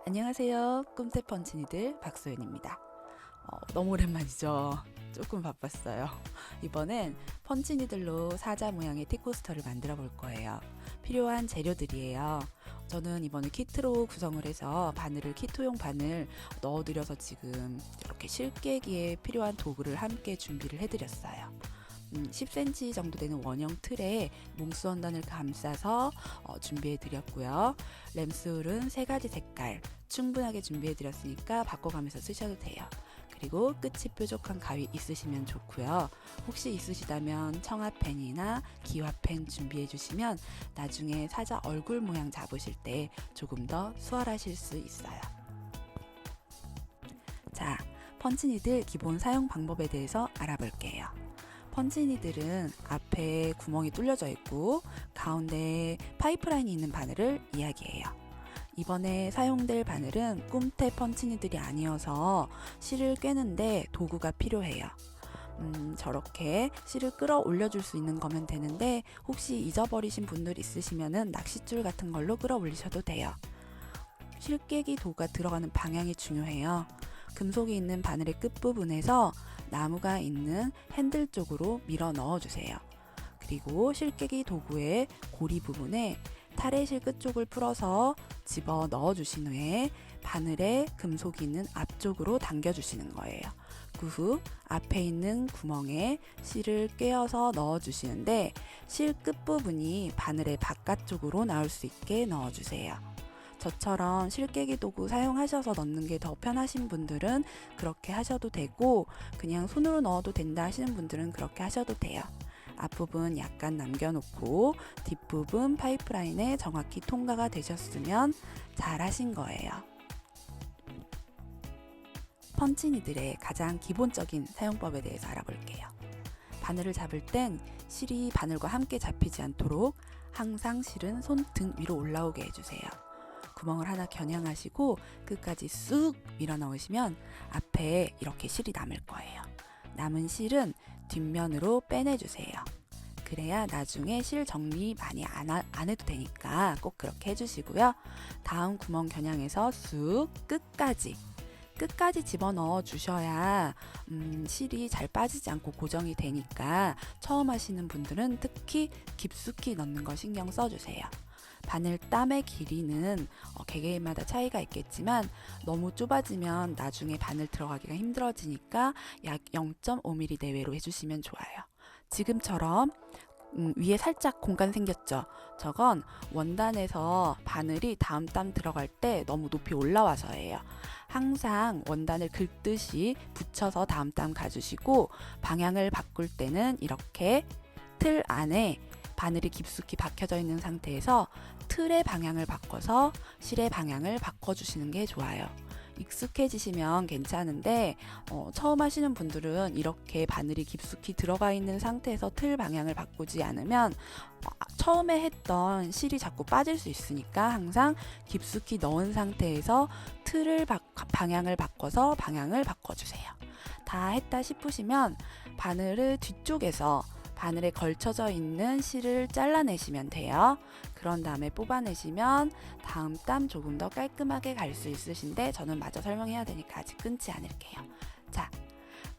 안녕하세요. 꿈새 펀치니들 박소연입니다. 너무 오랜만이죠. 조금 바빴어요. 이번엔 펀치니들로 사자 모양의 티코스터를 만들어 볼 거예요. 필요한 재료들이에요. 저는 이번에 키트로 구성을 해서 바늘을 키토용 바늘 넣어드려서 지금 이렇게 실깨기에 필요한 도구를 함께 준비를 해드렸어요. 10cm 정도 되는 원형 틀에 몽스 원단을 감싸서 준비해 드렸고요. 램스울은 3가지 색깔 충분하게 준비해 드렸으니까 바꿔가면서 쓰셔도 돼요. 그리고 끝이 뾰족한 가위 있으시면 좋고요. 혹시 있으시다면 청아펜이나 기와펜 준비해 주시면 나중에 사자 얼굴 모양 잡으실 때 조금 더 수월하실 수 있어요. 자, 펀치니들 기본 사용 방법에 대해서 알아볼게요. 펀치니들은 앞에 구멍이 뚫려져 있고 가운데에 파이프라인이 있는 바늘을 이야기해요. 이번에 사용될 바늘은 꿈태 펀치니들이 아니어서 실을 꿰는데 도구가 필요해요. 저렇게 실을 끌어올려 줄 수 있는 거면 되는데 혹시 잊어버리신 분들 있으시면은 낚싯줄 같은 걸로 끌어올리셔도 돼요. 실깨기 도구가 들어가는 방향이 중요해요. 금속이 있는 바늘의 끝부분에서 나무가 있는 핸들 쪽으로 밀어 넣어주세요. 그리고 실깨기 도구의 고리 부분에 타레실 끝쪽을 풀어서 집어 넣어주신 후에 바늘에 금속이 있는 앞쪽으로 당겨주시는 거예요. 그 후 앞에 있는 구멍에 실을 꿰어서 넣어주시는데 실 끝부분이 바늘의 바깥쪽으로 나올 수 있게 넣어주세요. 저처럼 실깨기 도구 사용하셔서 넣는 게 더 편하신 분들은 그렇게 하셔도 되고 그냥 손으로 넣어도 된다 하시는 분들은 그렇게 하셔도 돼요. 앞부분 약간 남겨놓고 뒷부분 파이프라인에 정확히 통과가 되셨으면 잘 하신 거예요. 펀치니들의 가장 기본적인 사용법에 대해서 알아볼게요. 바늘을 잡을 땐 실이 바늘과 함께 잡히지 않도록 항상 실은 손등 위로 올라오게 해주세요. 구멍을 하나 겨냥하시고 끝까지 쑥 밀어 넣으시면 앞에 이렇게 실이 남을 거예요. 남은 실은 뒷면으로 빼내주세요. 그래야 나중에 실 정리 많이 안 해도 되니까 꼭 그렇게 해주시고요. 다음 구멍 겨냥해서 쑥 끝까지 집어넣어 주셔야 실이 잘 빠지지 않고 고정이 되니까 처음 하시는 분들은 특히 깊숙이 넣는 거 신경 써주세요. 바늘 땀의 길이는 개개인마다 차이가 있겠지만 너무 좁아지면 나중에 바늘 들어가기가 힘들어지니까 약 0.5mm 내외로 해주시면 좋아요. 지금처럼 위에 살짝 공간 생겼죠? 저건 원단에서 바늘이 다음 땀 들어갈 때 너무 높이 올라와서예요. 항상 원단을 긁듯이 붙여서 다음 땀 가주시고 방향을 바꿀 때는 이렇게 틀 안에 바늘이 깊숙이 박혀져 있는 상태에서 틀의 방향을 바꿔서 실의 방향을 바꿔주시는 게 좋아요. 익숙해지시면 괜찮은데 처음 하시는 분들은 이렇게 바늘이 깊숙이 들어가 있는 상태에서 틀 방향을 바꾸지 않으면 처음에 했던 실이 자꾸 빠질 수 있으니까 항상 깊숙이 넣은 상태에서 틀을 방향을 바꿔서 방향을 바꿔주세요. 다 했다 싶으시면 바늘을 뒤쪽에서 바늘에 걸쳐져 있는 실을 잘라내시면 돼요. 그런 다음에 뽑아내시면 다음 땀 조금 더 깔끔하게 갈 수 있으신데 저는 마저 설명해야 되니까 아직 끊지 않을게요. 자,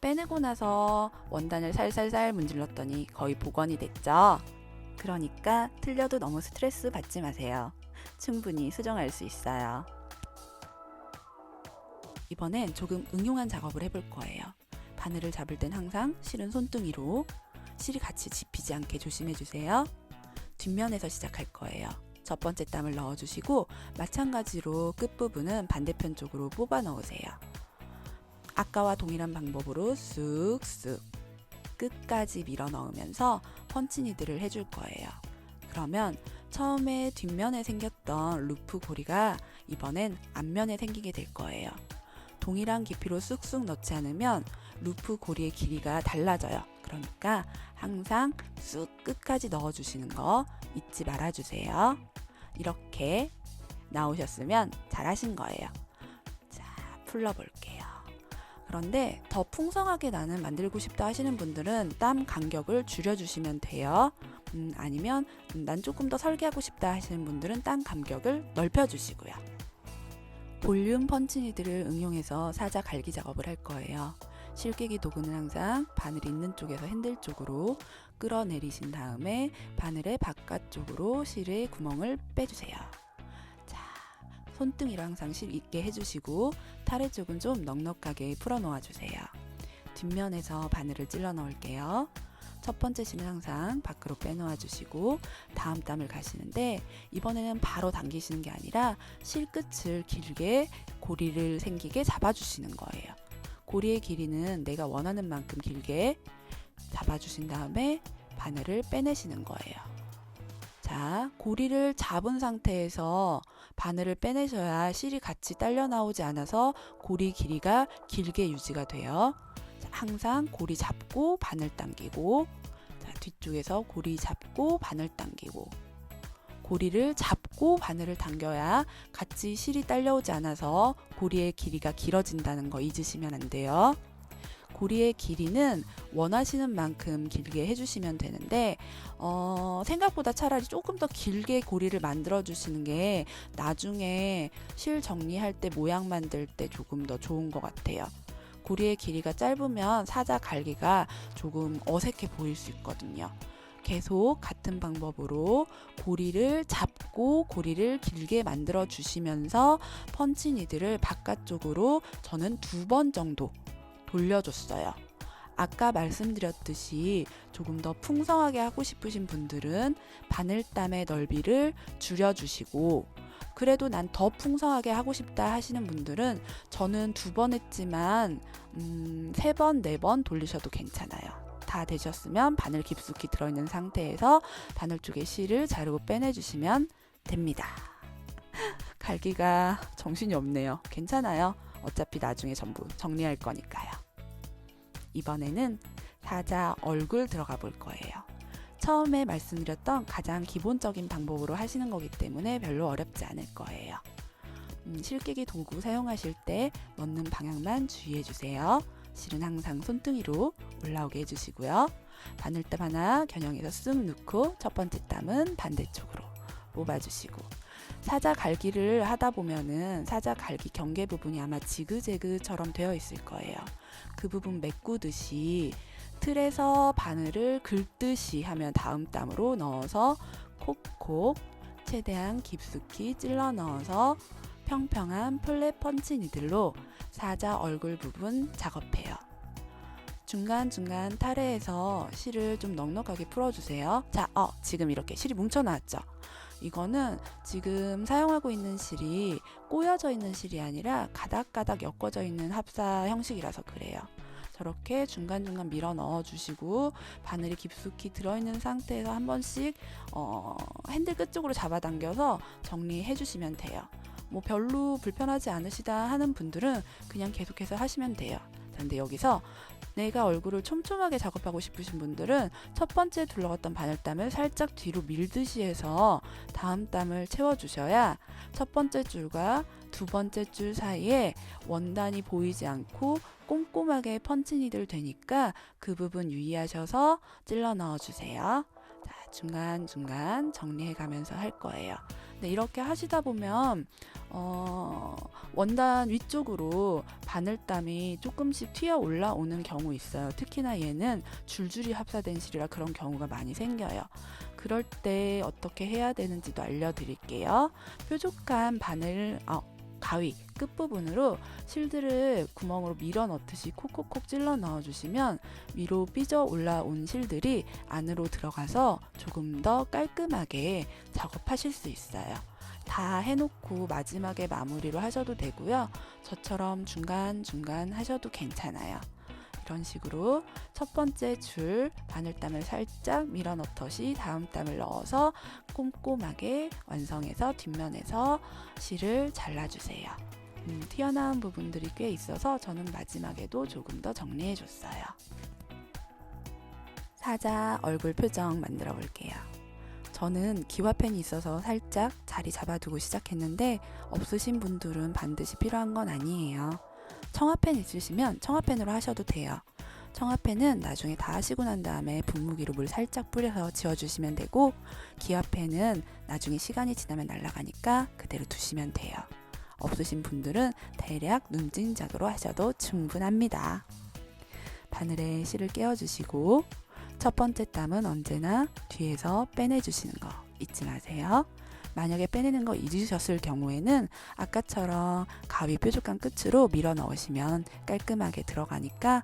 빼내고 나서 원단을 살살살 문질렀더니 거의 복원이 됐죠? 그러니까 틀려도 너무 스트레스 받지 마세요. 충분히 수정할 수 있어요. 이번엔 조금 응용한 작업을 해볼 거예요. 바늘을 잡을 땐 항상 실은 손등이로 실이 같이 집히지 않게 조심해주세요. 뒷면에서 시작할 거예요. 첫 번째 땀을 넣어주시고 마찬가지로 끝부분은 반대편 쪽으로 뽑아 넣으세요. 아까와 동일한 방법으로 쑥쑥 끝까지 밀어 넣으면서 펀치니들을 해줄 거예요. 그러면 처음에 뒷면에 생겼던 루프 고리가 이번엔 앞면에 생기게 될 거예요. 동일한 깊이로 쑥쑥 넣지 않으면 루프 고리의 길이가 달라져요. 그러니까 항상 쑥 끝까지 넣어주시는 거 잊지 말아주세요. 이렇게 나오셨으면 잘하신 거예요. 자, 풀러볼게요. 그런데 더 풍성하게 나는 만들고 싶다 하시는 분들은 땀 간격을 줄여주시면 돼요. 아니면 난 조금 더 설계하고 싶다 하시는 분들은 땀 간격을 넓혀주시고요. 볼륨 펀치니들을 응용해서 사자 갈기 작업을 할 거예요. 실깨기 도구는 항상 바늘 있는 쪽에서 핸들 쪽으로 끌어내리신 다음에 바늘의 바깥쪽으로 실의 구멍을 빼주세요. 자, 손등이로 항상 실 있게 해주시고 타래 쪽은 좀 넉넉하게 풀어 놓아주세요. 뒷면에서 바늘을 찔러 넣을게요. 첫 번째 실은 항상 밖으로 빼놓아 주시고 다음 땀을 가시는데, 이번에는 바로 당기시는 게 아니라 실 끝을 길게 고리를 생기게 잡아주시는 거예요. 고리의 길이는 내가 원하는 만큼 길게 잡아주신 다음에 바늘을 빼내시는 거예요. 자, 고리를 잡은 상태에서 바늘을 빼내셔야 실이 같이 딸려 나오지 않아서 고리 길이가 길게 유지가 돼요. 항상 고리 잡고 바늘 당기고, 자, 뒤쪽에서 고리 잡고 바늘 당기고, 고리를 잡고 바늘을 당겨야 같이 실이 딸려오지 않아서 고리의 길이가 길어진다는 거 잊으시면 안 돼요. 고리의 길이는 원하시는 만큼 길게 해주시면 되는데 생각보다 차라리 조금 더 길게 고리를 만들어 주시는 게 나중에 실 정리할 때 모양 만들 때 조금 더 좋은 것 같아요. 고리의 길이가 짧으면 사자 갈기가 조금 어색해 보일 수 있거든요. 계속 같은 방법으로 고리를 잡고 고리를 길게 만들어 주시면서 펀치니들을 바깥쪽으로 저는 2번 정도 돌려줬어요. 아까 말씀드렸듯이 조금 더 풍성하게 하고 싶으신 분들은 바늘땀의 넓이를 줄여주시고, 그래도 난 더 풍성하게 하고 싶다 하시는 분들은 저는 2번 했지만 3번, 4번 돌리셔도 괜찮아요. 다 되셨으면 바늘 깊숙이 들어있는 상태에서 바늘 쪽에 실을 자르고 빼내주시면 됩니다. 갈기가 정신이 없네요. 괜찮아요. 어차피 나중에 전부 정리할 거니까요. 이번에는 사자 얼굴 들어가 볼 거예요. 처음에 말씀드렸던 가장 기본적인 방법으로 하시는 거기 때문에 별로 어렵지 않을 거예요. 실깨기 도구 사용하실 때 넣는 방향만 주의해 주세요. 실은 항상 손등이로 올라오게 해주시고요. 바늘땀 하나 겨냥해서 쓱 넣고 첫 번째 땀은 반대쪽으로 뽑아주시고, 사자 갈기를 하다 보면은 사자 갈기 경계 부분이 아마 지그재그처럼 되어 있을 거예요. 그 부분 메꾸듯이 틀에서 바늘을 긁듯이 하면 다음 땀으로 넣어서 콕콕 최대한 깊숙이 찔러 넣어서 평평한 플랫 펀치 니들로 사자 얼굴 부분 작업해요. 중간중간 타래에서 실을 좀 넉넉하게 풀어주세요. 자, 지금 이렇게 실이 뭉쳐 나왔죠? 이거는 지금 사용하고 있는 실이 꼬여져 있는 실이 아니라 가닥가닥 엮어져 있는 합사 형식이라서 그래요. 저렇게 중간중간 밀어 넣어 주시고 바늘이 깊숙이 들어있는 상태에서 한 번씩 핸들 끝 쪽으로 잡아당겨서 정리해 주시면 돼요. 뭐 별로 불편하지 않으시다 하는 분들은 그냥 계속해서 하시면 돼요. 근데 여기서 내가 얼굴을 촘촘하게 작업하고 싶으신 분들은 첫 번째 둘러갔던 바늘땀을 살짝 뒤로 밀듯이 해서 다음 땀을 채워주셔야 첫 번째 줄과 두 번째 줄 사이에 원단이 보이지 않고 꼼꼼하게 펀치니들 되니까 그 부분 유의하셔서 찔러 넣어주세요. 자, 중간중간 정리해 가면서 할 거예요. 네, 이렇게 하시다 보면 원단 위쪽으로 바늘땀이 조금씩 튀어 올라오는 경우 있어요. 특히나 얘는 줄줄이 합사된 실이라 그런 경우가 많이 생겨요. 그럴 때 어떻게 해야 되는지도 알려드릴게요. 뾰족한 바늘 가위 끝부분으로 실들을 구멍으로 밀어 넣듯이 콕콕콕 찔러 넣어주시면 위로 삐져 올라온 실들이 안으로 들어가서 조금 더 깔끔하게 작업하실 수 있어요. 다 해놓고 마지막에 마무리로 하셔도 되고요. 저처럼 중간중간 하셔도 괜찮아요. 이런 식으로 첫 번째 줄 바늘땀을 살짝 밀어 넣듯이 다음 땀을 넣어서 꼼꼼하게 완성해서 뒷면에서 실을 잘라주세요. 튀어나온 부분들이 꽤 있어서 저는 마지막에도 조금 더 정리해 줬어요. 사자 얼굴 표정 만들어 볼게요. 저는 기와펜이 있어서 살짝 자리 잡아두고 시작했는데 없으신 분들은 반드시 필요한 건 아니에요. 청아펜 있으시면 청아펜으로 하셔도 돼요. 청아펜은 나중에 다 하시고 난 다음에 분무기로 물 살짝 뿌려서 지워주시면 되고, 기와펜은 나중에 시간이 지나면 날아가니까 그대로 두시면 돼요. 없으신 분들은 대략 눈짐작으로 하셔도 충분합니다. 바늘에 실을 끼워주시고 첫 번째 땀은 언제나 뒤에서 빼내주시는 거 잊지 마세요. 만약에 빼내는 거 잊으셨을 경우에는 아까처럼 가위 뾰족한 끝으로 밀어 넣으시면 깔끔하게 들어가니까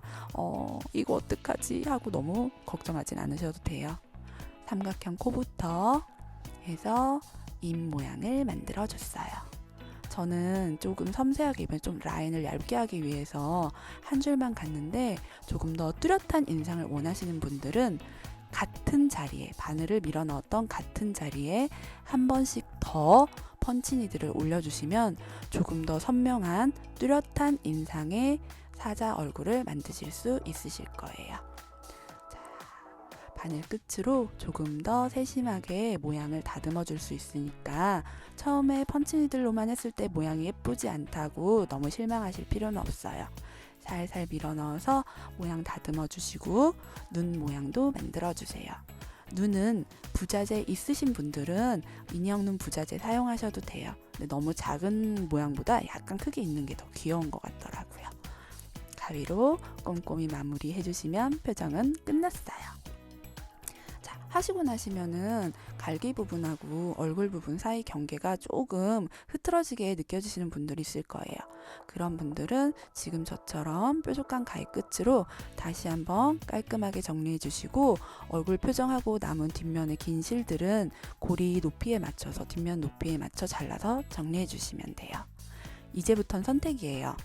이거 어떡하지 하고 너무 걱정하진 않으셔도 돼요. 삼각형 코부터 해서 입 모양을 만들어 줬어요. 저는 조금 섬세하게 좀 라인을 얇게 하기 위해서 한 줄만 갔는데 조금 더 뚜렷한 인상을 원하시는 분들은 같은 자리에 바늘을 밀어 넣었던 같은 자리에 한 번씩 더 펀치니들을 올려주시면 조금 더 선명한 뚜렷한 인상의 사자 얼굴을 만드실 수 있으실 거예요. 자, 바늘 끝으로 조금 더 세심하게 모양을 다듬어 줄 수 있으니까 처음에 펀치니들로만 했을 때 모양이 예쁘지 않다고 너무 실망하실 필요는 없어요. 살살 밀어 넣어서 모양 다듬어 주시고 눈 모양도 만들어 주세요. 눈은 부자재 있으신 분들은 인형 눈 부자재 사용하셔도 돼요. 근데 너무 작은 모양보다 약간 크게 있는 게 더 귀여운 것 같더라고요. 가위로 꼼꼼히 마무리 해주시면 표정은 끝났어요. 자, 하시고 나시면은 갈기 부분하고 얼굴 부분 사이 경계가 조금 흐트러지게 느껴지시는 분들이 있을 거예요. 그런 분들은 지금 저처럼 뾰족한 가위 끝으로 다시 한번 깔끔하게 정리해 주시고 얼굴 표정하고 남은 뒷면의 긴 실들은 고리 높이에 맞춰서 뒷면 높이에 맞춰 잘라서 정리해 주시면 돼요. 이제부턴 선택이에요.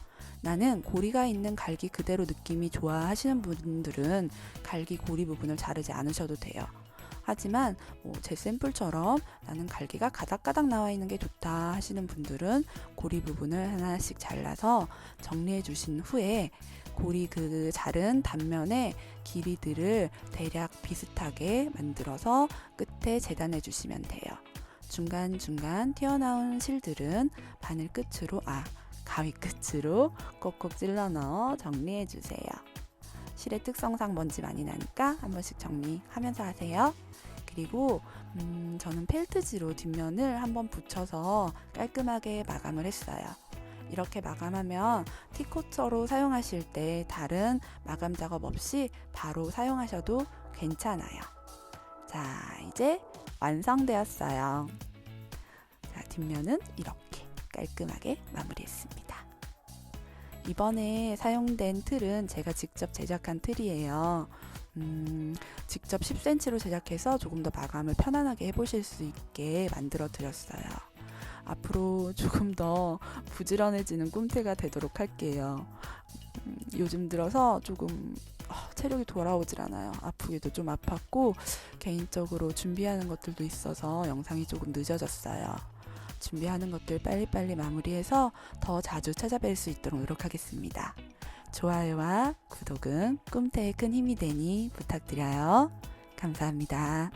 나는 고리가 있는 갈기 그대로 느낌이 좋아 하시는 분들은 갈기 고리 부분을 자르지 않으셔도 돼요. 하지만 제 샘플처럼 나는 갈기가 가닥가닥 나와 있는 게 좋다 하시는 분들은 고리 부분을 하나씩 잘라서 정리해 주신 후에 고리 그 자른 단면의 길이들을 대략 비슷하게 만들어서 끝에 재단해 주시면 돼요. 중간중간 튀어나온 실들은 바늘 끝으로 가위 끝으로 꼭꼭 찔러 넣어 정리해 주세요. 실의 특성상 먼지 많이 나니까 한 번씩 정리하면서 하세요. 그리고 저는 펠트지로 뒷면을 한번 붙여서 깔끔하게 마감을 했어요. 이렇게 마감하면 티코처로 사용하실 때 다른 마감 작업 없이 바로 사용하셔도 괜찮아요. 자, 이제 완성되었어요. 자, 뒷면은 이렇게 깔끔하게 마무리했습니다. 이번에 사용된 틀은 제가 직접 제작한 틀이에요. 직접 10cm로 제작해서 조금 더 마감을 편안하게 해보실 수 있게 만들어 드렸어요. 앞으로 조금 더 부지런해지는 꿈틀가 되도록 할게요. 요즘 들어서 조금 체력이 돌아오질 않아요. 아프기도 좀 아팠고 개인적으로 준비하는 것들도 있어서 영상이 조금 늦어졌어요. 준비하는 것들 빨리빨리 마무리해서 더 자주 찾아뵐 수 있도록 노력하겠습니다. 좋아요와 구독은 꿈태의 큰 힘이 되니 부탁드려요. 감사합니다.